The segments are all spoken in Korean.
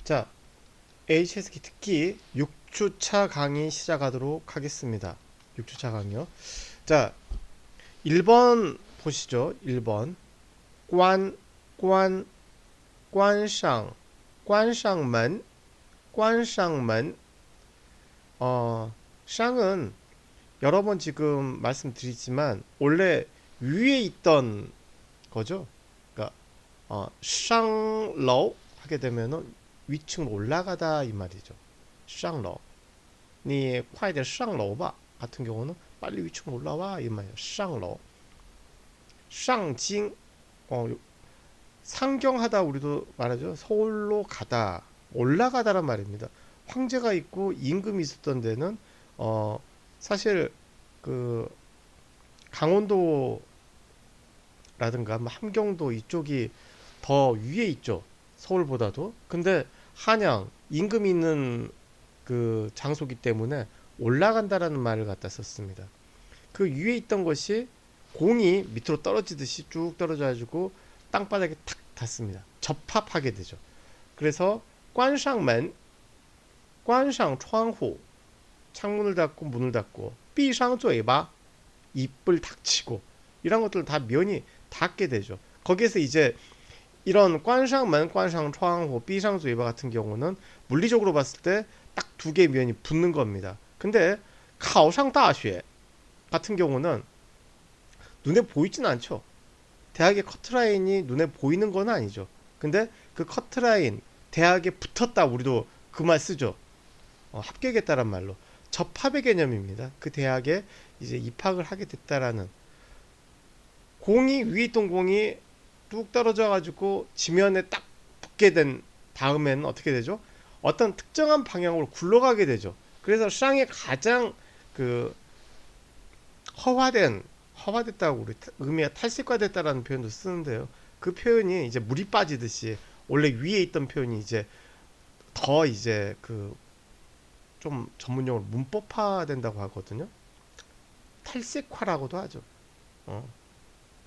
자, HSK 특기 6주차 강의 시작하도록 하겠습니다. 6주차 강의요. 자, 1번 보시죠. 1번. 관, 관, 관상, 관상문, 관상문. 쌍은 여러 번 지금 말씀드리지만 원래 위에 있던 거죠. 그러니까 쌍로 하게 되면은 위층 올라가다 이 말이죠. 쌍로. 你快点上楼吧 같은 경우는 빨리 위층 올라와 이 말이에요. 쌍로. 쌍징. 상경하다 우리도 말하죠. 서울로 가다, 올라가다란 말입니다. 황제가 있고 임금이 있었던 데는 사실 그 강원도라든가 뭐 함경도 이쪽이 더 위에 있죠. 서울보다도. 근데 한양 임금이 있는 그 장소기 때문에 올라간다라는 말을 갖다 썼습니다. 그 위에 있던 것이 공이 밑으로 떨어지듯이 쭉 떨어져 가지고 땅바닥에 탁 닿습니다. 접합하게 되죠. 그래서 관상문, 관상窗户, 창문을 닫고 문을 닫고, 闭上嘴巴, 입을 닥치고, 이런 것들 다 면이 닿게 되죠. 거기에서 이제 이런 관상문, 관상窗户, 闭上嘴巴 같은 경우는 물리적으로 봤을 때 딱 두 개의 면이 붙는 겁니다. 근데 考上大学 같은 경우는 눈에 보이진 않죠. 대학의 커트라인이 눈에 보이는 건 아니죠. 근데 그 커트라인, 대학에 붙었다, 우리도 그 말 쓰죠. 합격했다란 말로. 접합의 개념입니다. 그 대학에 이제 입학을 하게 됐다라는. 공이, 위에 있던 공이 뚝 떨어져 가지고 지면에 딱 붙게 된 다음에는 어떻게 되죠? 어떤 특정한 방향으로 굴러가게 되죠. 그래서 쌍의 가장 그 허화됐다고 우리 의미가 탈색화됐다라는 표현도 쓰는데요. 그 표현이 이제 물이 빠지듯이 원래 위에 있던 표현이 이제 더 이제 그 좀 전문용어로 문법화된다고 하거든요. 탈색화라고도 하죠. 어.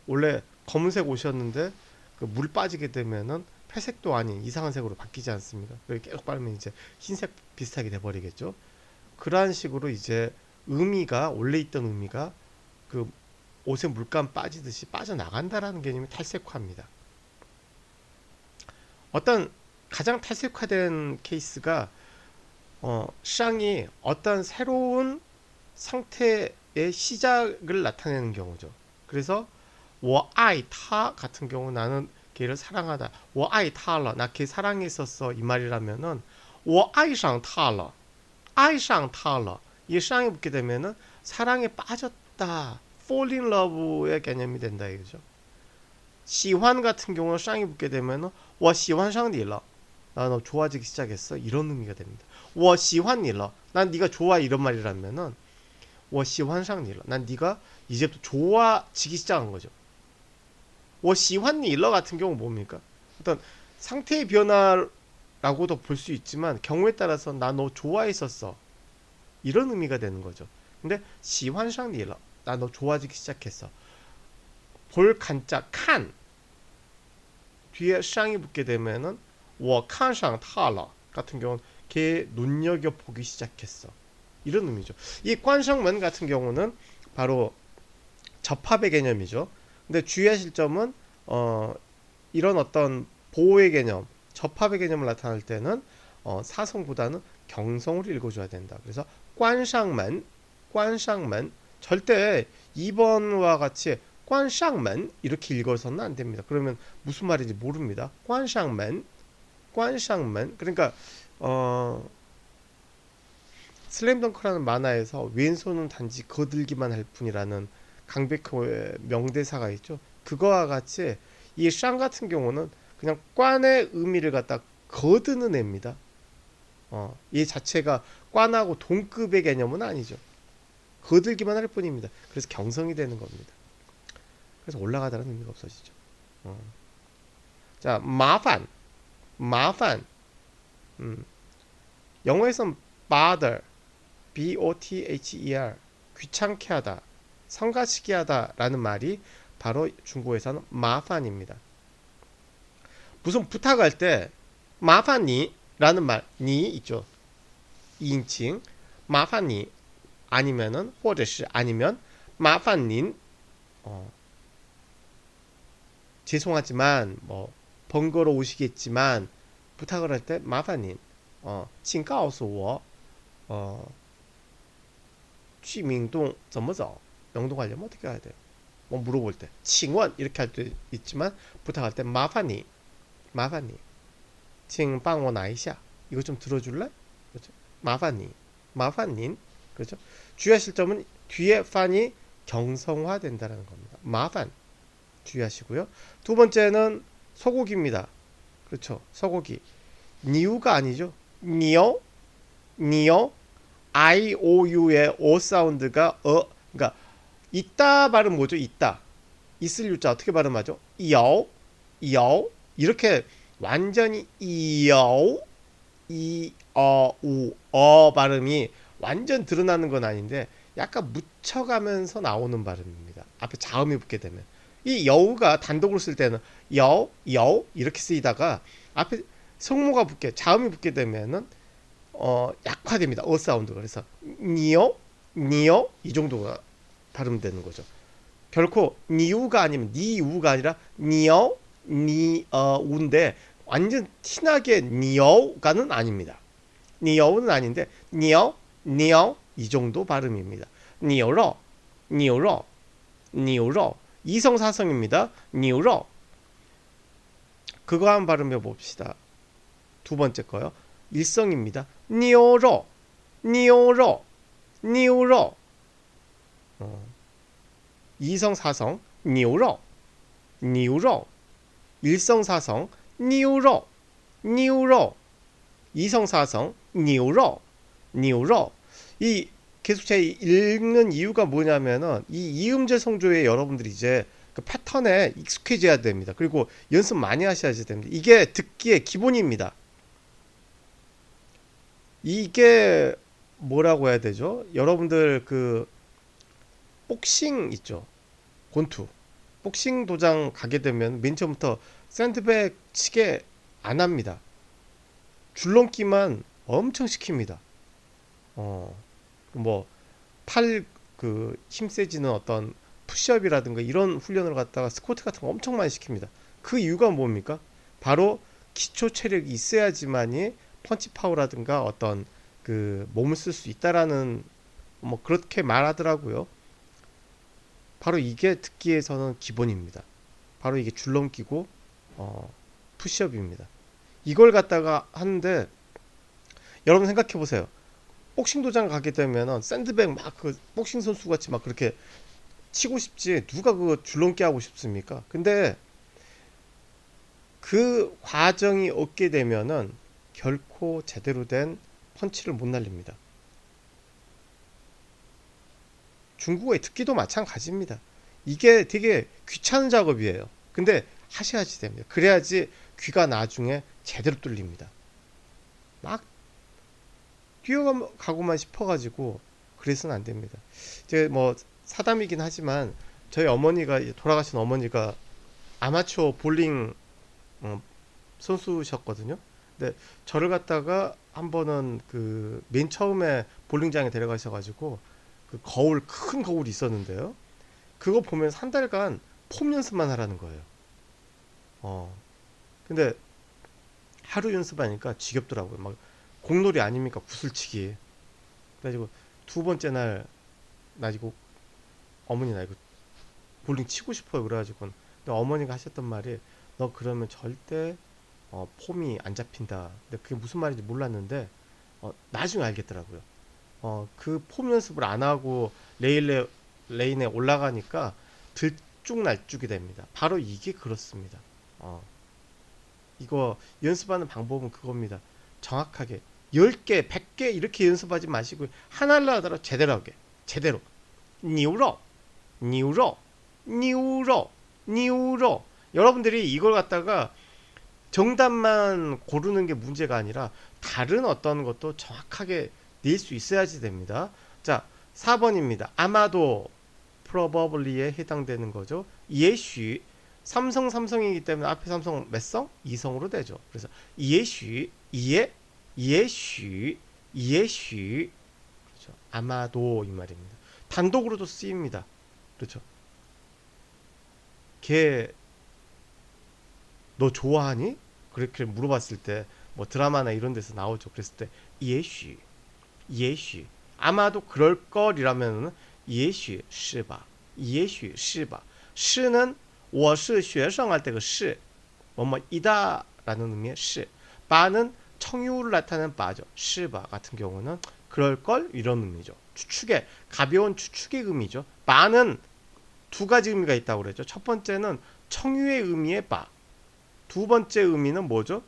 원래 검은색 옷이었는데 그 물 빠지게 되면은 회색도 아닌 이상한 색으로 바뀌지 않습니까? 그렇게 계속 빨면 이제 흰색 비슷하게 돼버리겠죠. 그러한 식으로 이제 의미가, 원래 있던 의미가 그 옷에 물감 빠지듯이 빠져나간다라는 개념이 탈색화입니다. 어떤 가장 탈색화된 케이스가 쌍이 어떤 새로운 상태의 시작을 나타내는 경우죠. 그래서 我爱他 같은 경우, 나는 걔를 사랑하다. 我爱他了, 나 걔 사랑했었어, 이 말이라면은 我爱上他了, 爱上他了, 이 쌍이 붙게 되면은 사랑에 빠졌다, fall in love의 개념이 된다 이거죠. 시환 같은 경우는 쌍이 붙게 되면은 我喜欢上你了, 나 너 좋아지기 시작했어, 이런 의미가 됩니다. 我喜欢你了, 난 네가 좋아, 이런 말이라면은 我喜欢上你了, 난 네가 이제부터 좋아지기 시작한 거죠. 我喜欢你了 같은 경우 뭡니까? 어떤 상태의 변화라고도 볼 수 있지만 경우에 따라서 나 너 좋아했었어, 이런 의미가 되는 거죠. 근데 喜欢上你了, 나 너 좋아지기 시작했어. 볼 간자 칸 뒤에 쌍이 붙게 되면은 我看上他了 같은 경우는 걔 눈여겨보기 시작했어, 이런 의미죠. 이 관상문 같은 경우는 바로 접합의 개념이죠. 근데 주의하실 점은 이런 어떤 보호의 개념, 접합의 개념을 나타낼 때는 사성보다는 경성으로 읽어줘야 된다. 그래서 관상문, 관상문, 절대 2번과 같이 관상문 이렇게 읽어서는 안 됩니다. 그러면 무슨 말인지 모릅니다. 관상문, 관상문. 그러니까 슬램덩크라는 만화에서 왼손은 단지 거들기만 할 뿐이라는 강백호의 명대사가 있죠. 그거와 같이 이 쌍 같은 경우는 그냥 관의 의미를 갖다 거드는 애입니다. 이 자체가 관하고 동급의 개념은 아니죠. 거들기만 할 뿐입니다. 그래서 경성이 되는 겁니다. 그래서 올라가다는 의미가 없어지죠. 자, 마판, 마판. 영어에서는 bother, B-O-T-H-E-R, 귀찮게 하다, 성가시게 하다라는 말이 바로 중국에서는 마판입니다. 무슨 부탁할 때 마판니, 라는 말, 니 있죠. 2인칭, 麻烦你 아니면은 或者是 아니면 麻烦您 죄송하지만 뭐 번거로우시겠지만 부탁을 할 때 麻烦您 请告诉我 去明洞怎么走 명동 가려면 어떻게 가야 돼요? 뭐 물어볼 때 请问 이렇게 할 때 있지만 부탁할 때 麻烦你 请帮我拿一下 이거 좀 들어줄래? 그렇죠? 麻烦您 그렇죠? 주의하실 점은 뒤에 판이 경성화된다는 겁니다. 麻烦 주의하시고요. 두 번째는 소고기입니다. 그렇죠? 소고기. 니우가 아니죠. 니오, 니오, IOU의 O 사운드가 그러니까 있다 발음 뭐죠? 있다. 있을 유자 어떻게 발음하죠? 여, 여 이렇게 완전히 여, 우, 발음이 완전 드러나는 건 아닌데 약간 묻혀가면서 나오는 발음입니다. 앞에 자음이 붙게 되면 이 여우가 단독으로 쓸 때는 여 이렇게 쓰이다가 앞에 성모가 붙게 자음이 붙게 되면은 약화됩니다. 어 사운드가. 그래서 니오 이 정도가 발음되는 거죠. 결코 니우가 아니면 니우가 아니라 니우인데 완전 티나게 니어가는 아닙니다. 니어는 아닌데 니어 이 정도 발음입니다. 니오러 이성사성입니다. 니오러 그거 한번 발음해 봅시다. 두 번째 거요. 일성입니다. 니오러 이성사성 니오러 일성사성 니오러 이성사성 니오러 이 계속 제가 읽는 이유가 뭐냐면은 이 이음절 성조에 여러분들이 이제 그 패턴에 익숙해져야 됩니다. 그리고 연습 많이 하셔야 됩니다. 이게 듣기의 기본입니다. 이게 뭐라고 해야 되죠? 여러분들 그 복싱 있죠? 권투 복싱 도장 가게 되면 맨 처음부터 샌드백 치게 안 합니다. 줄넘기만 엄청 시킵니다. 뭐 팔 그 힘 세지는 어떤 푸시업이라든가 이런 훈련을 갖다가 스쿼트 같은 거 엄청 많이 시킵니다. 그 이유가 뭡니까? 바로 기초 체력이 있어야지만이 펀치 파워라든가 어떤 그 몸을 쓸 수 있다라는 뭐 그렇게 말하더라고요. 바로 이게 듣기에서는 기본입니다. 바로 이게 줄넘기고 푸시업입니다. 이걸 갖다가 하는데 여러분 생각해 보세요. 복싱 도장 가게 되면은 샌드백 막 그 복싱 선수 같이 막 그렇게 치고 싶지 누가 그 줄넘기 하고 싶습니까? 근데 그 과정이 없게 되면은 결코 제대로 된 펀치를 못 날립니다. 중국어의 듣기도 마찬가지입니다. 이게 되게 귀찮은 작업이에요. 근데 하셔야지 됩니다. 그래야지 귀가 나중에 제대로 뚫립니다. 막 뛰어가고만 싶어가지고 그래서는 안 됩니다. 이제 뭐 사담이긴 하지만 저희 어머니가 돌아가신 어머니가 아마추어 볼링 선수셨거든요. 근데 저를 갖다가 한 번은 그 맨 처음에 볼링장에 데려가셔가지고 그 큰 거울이 있었는데요. 그거 보면서 한 달간 폼 연습만 하라는 거예요. 근데 하루 연습하니까 지겹더라고요. 막 공놀이 아닙니까? 구슬치기. 그래가지고 두 번째 날 나 이거 어머니 나 이거 볼링 치고 싶어요. 그래가지고 근데 어머니가 하셨던 말이 너 그러면 절대 폼이 안 잡힌다. 근데 그게 무슨 말인지 몰랐는데 나중에 알겠더라고요. 그 폼 연습을 안 하고 레인에 올라가니까 들쭉날쭉이 됩니다. 바로 이게 그렇습니다. 이거 연습하는 방법은 그겁니다. 정확하게 10개, 100개 이렇게 연습하지 마시고 하나를 하더라도 제대로 하게. 제대로. 니우러. 여러분들이 이걸 갖다가 정답만 고르는 게 문제가 아니라 다른 어떤 것도 정확하게 낼 수 있어야지 됩니다. 자, 4번입니다. 아마도 probably에 해당되는 거죠. 예许삼성이기 때문에 앞에 삼성 몇 성? 2성으로 되죠. 그래서 예许이에 예슈, 예슈. 그렇죠. 아마도 이 말입니다. 단독으로도 쓰입니다. 그렇죠. 걔 너 좋아하니? 그렇게 물어봤을 때 뭐 드라마나 이런 데서 나오죠. 그랬을 때 예슈, 예슈. 아마도 그럴 걸이라면은 예슈 是吧? 예슈 是吧? 是는 我是学生 할 때 그 是 뭐뭐이다라는 의미의 是. 바는 청유를 나타내는 바죠. 是吧 같은 경우는 그럴 걸 이런 의미죠. 추측의 가벼운 추측의 의미죠. 바는 두 가지 의미가 있다고 그랬죠. 첫 번째는 청유의 의미의 바. 두 번째 의미는 뭐죠?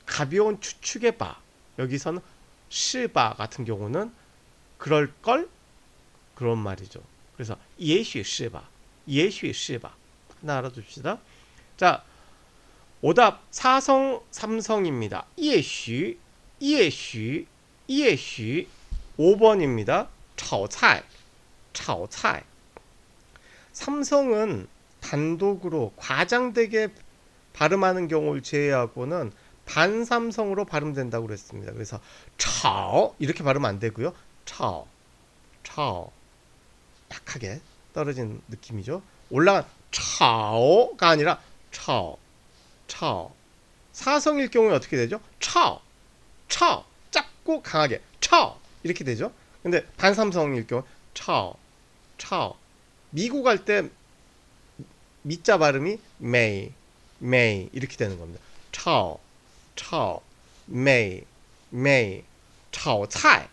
가벼운 추측의 바. 여기서는 시바 같은 경우는 그럴 걸 그런 말이죠. 그래서 예许시바, 예许시바 하나 알아둡시다. 자, 오답 사성 삼성입니다. 예许, 예许, 예许. 5번입니다. 炒菜, 炒菜. 삼성은 단독으로 과장되게 발음하는 경우를 제외하고는 반삼성으로 발음된다고 그랬습니다. 그래서 炒 이렇게 발음 안 되고요. 炒, 炒 약하게 떨어진 느낌이죠. 올라간 炒가 아니라 炒, 炒. 사성일 경우에 어떻게 되죠? 炒, 炒 작고 강하게 炒 이렇게 되죠. 근데 반삼성일 경우 炒, 炒. 미국 할 때 미자 발음이 메이, 메이 이렇게 되는 겁니다. 炒, 炒, 메이, 메이. 炒菜,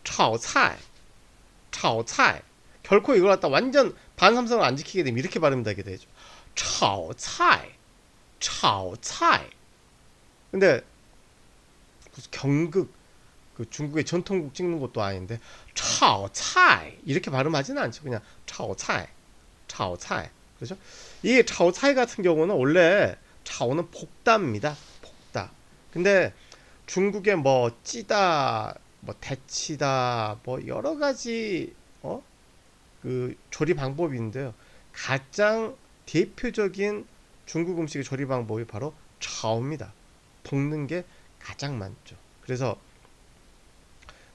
炒菜, 炒菜. 결코 이걸 갖다 완전 반삼성을 안 지키게 되면 이렇게 발음되게 되죠. 炒菜, 炒菜. 근데 무슨 경극 그 중국의 전통국 찍는 것도 아닌데 炒菜 이렇게 발음하지는 않죠. 그냥 炒菜, 炒菜. 그렇죠? 이 炒菜 같은 경우는 원래 炒는 볶다입니다. 볶다. 근데 중국의 뭐 찌다, 뭐 데치다, 뭐 여러 가지 그 조리 방법인데요. 가장 대표적인 중국 음식의 조리 방법이 바로 炒입니다. 볶는 게 가장 많죠. 그래서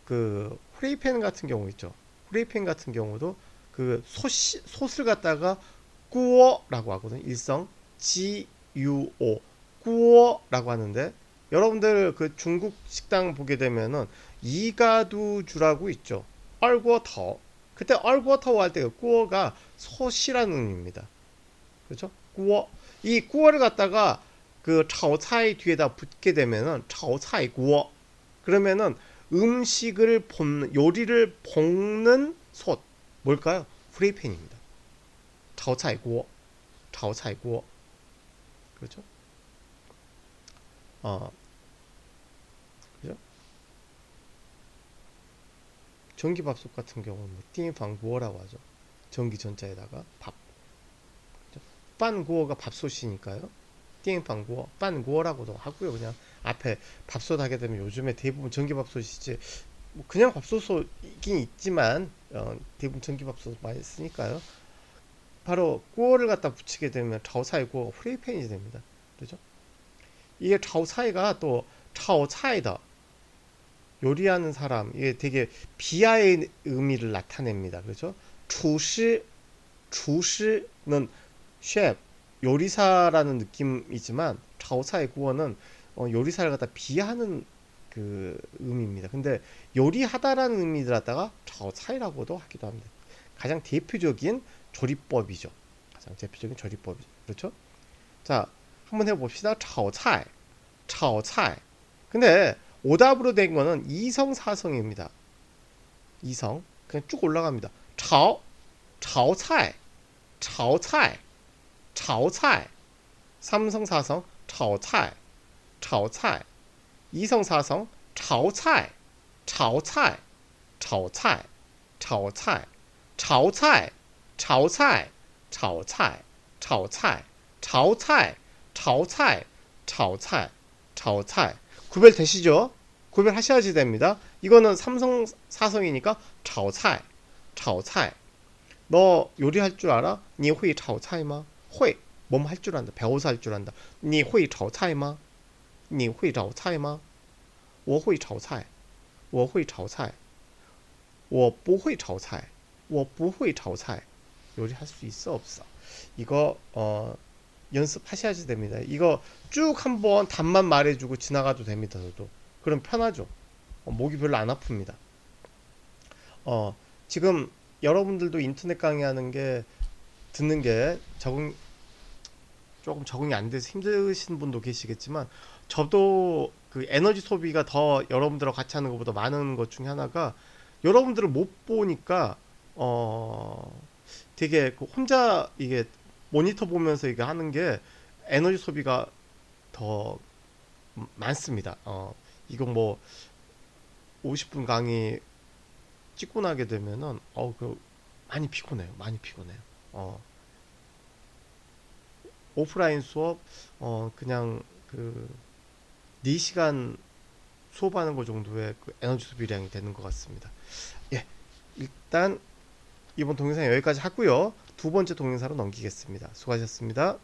그 후레이팬 같은 경우 있죠. 후레이팬 같은 경우도 그 솥을 갖다가 꾸어라고 하거든요. 일성 GUO 꾸어라고 하는데 여러분들 그 중국 식당 보게 되면은 이가두주라고 있죠. 얼궈터. 그때 얼궈터 할 때 꾸어가 솥이라는 의미입니다. 그렇죠? 꾸어. 이 꾸어를 갖다가 그 차오차이 뒤에다 붙게 되면은 차오차이 꾸어. 그러면은 음식을 볶는 요리를 볶는 솥 뭘까요? 프라이팬입니다. 차오차이 꾸어. 차오차이 꾸어. 그렇죠? 그죠? 전기밥솥 같은 경우는 뭐 띵방구어라고 하죠. 전기 전자에다가 밥. 빤구어가 밥솥이니까요. 띵방구어, 빤구어라고도 하고요. 그냥 앞에 밥솥 하게 되면 요즘에 대부분 전기밥솥이지 뭐 그냥 밥솥이긴 있지만 대부분 전기밥솥 많이 쓰니까요. 바로 구어를 갖다 붙이게 되면 차오차이 구어 프라이팬이 됩니다. 그렇죠? 이게 차오차이가 또 차오차이다 요리하는 사람 이게 되게 비하의 의미를 나타냅니다. 그렇죠? 주시는 셰프 요리사라는 느낌이지만 차오차이 구어는 요리사를 갖다 비하하는 그 의미입니다. 근데 요리하다라는 의미를 갖다가 차오차이라고도 하기도 합니다. 가장 대표적인 조리법이죠. 가장 대표적인 조리법이죠. 그렇죠? 자, 한번 해봅시다. 차오차이, 차오차이. 근데 오답으로 된 거는 이성 사성입니다. 이성 그냥 쭉 올라갑니다. 차오, 차오차이, 차오차이, 차오차이. 삼성 사성 차오차이, 차오차이. 이성 사성 차오차이, 차오차이, 차오차이, 차오차이, 차오차이, 차오차이, 차오차이, 차오차이, 차오차이, 차오차이, 차오차이, 차오차이. 구별되시죠? 구별하셔야지 됩니다. 이거는 삼성 사성이니까 차오차이, 차오차이. 너 요리할 줄 알아? 你会炒菜吗? 会. 몸 할 줄 안다. 배워서 할 줄 안다. 你会炒菜吗? 你会炒菜吗?我会炒菜我会炒菜我不会炒菜我不会炒菜 요리할 수 있어 없어? 이거 연습하셔야지 됩니다. 이거 쭉 한번 답만 말해주고 지나가도 됩니다. 저도 그럼 편하죠. 목이 별로 안 아픕니다. 지금 여러분들도 인터넷 강의하는 게 듣는 게 조금 적응이 안 돼서 힘드신 분도 계시겠지만 저도 그 에너지 소비가 더 여러분들하고 같이 하는 것보다 많은 것 중에 하나가 여러분들을 못 보니까 되게 그 혼자 이게 모니터 보면서 이게 하는 게 에너지 소비가 더 많습니다. 이거 뭐 50분 강의 찍고 나게 되면은 그 많이 피곤해요. 많이 피곤해요. 어, 오프라인 수업 그냥 그 4시간 수업하는 것 정도의 그 에너지 소비량이 되는 것 같습니다. 예, 일단 이번 동영상 여기까지 하고요. 두 번째 동영상으로 넘기겠습니다. 수고하셨습니다.